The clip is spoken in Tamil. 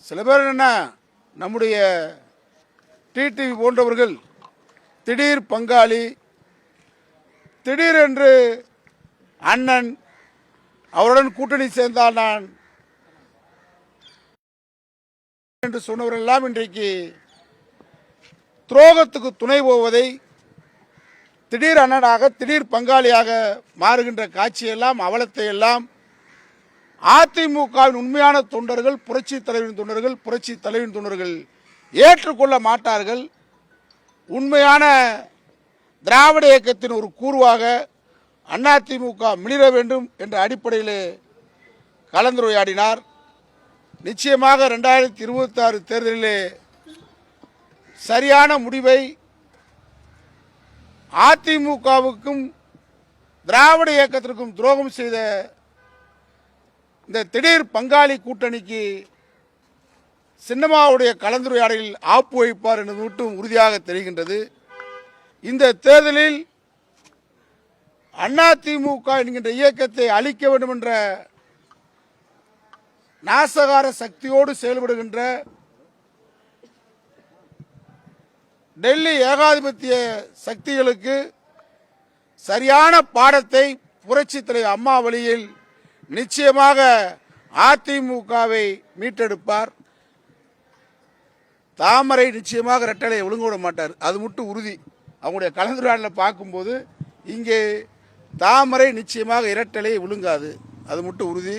சில பேர் என்ன நம்முடைய டிடிவி போன்றவர்கள் திடீர் பங்காளி, திடீரென்று அண்ணன், அவருடன் கூட்டணி சேர்ந்தால் நான் என்று சொன்னவரெல்லாம் இன்றைக்கு துரோகத்துக்கு துணை போவதை, திடீர் அண்ணனாக திடீர் பங்காளியாக மாறுகின்ற காட்சியெல்லாம், அவலத்தை எல்லாம் அதிமுகவின் உண்மையான தொண்டர்கள், புரட்சி தலைவரின் தொண்டர்கள், புரட்சி தலைவரின் தொண்டர்கள் ஏற்றுக்கொள்ள மாட்டார்கள். உண்மையான திராவிட இயக்கத்தின் ஒரு கூறுவாக அதிமுக மிளிர வேண்டும் என்ற அடிப்படையில் கலந்துரையாடினார். நிச்சயமாக 2026 தேர்தலிலே சரியான முடிவை அதிமுகவுக்கும் திராவிட இயக்கத்திற்கும் துரோகம் செய்த இந்த திடீர் பங்காளி கூட்டணிக்கு சின்னம்மாவுடைய கலந்துரையாடலில் ஆப்பு வைப்பார் என்பது மட்டும் உறுதியாக தெரிகின்றது. இந்த தேர்தலில் அதிமுக என்கின்ற இயக்கத்தை அழிக்க வேண்டும் என்ற நாசகார சக்தியோடு செயல்படுகின்ற டெல்லி ஏகாதிபத்திய சக்திகளுக்கு சரியான பாடத்தை புரட்சி தலைவர் அம்மா வழியில் நிச்சயமாக அதிமுகவை மீட்டெடுப்பார். தாமரை நிச்சயமாக ரெட்டலையை ஒழுங்க விட மாட்டார், அது மட்டும் உறுதி. அவங்களுடைய கலந்துரையாடலை பார்க்கும்போது இங்கே தாமரை நிச்சயமாக இரட்டலையை விழுங்காது, அது மட்டும் உறுதி.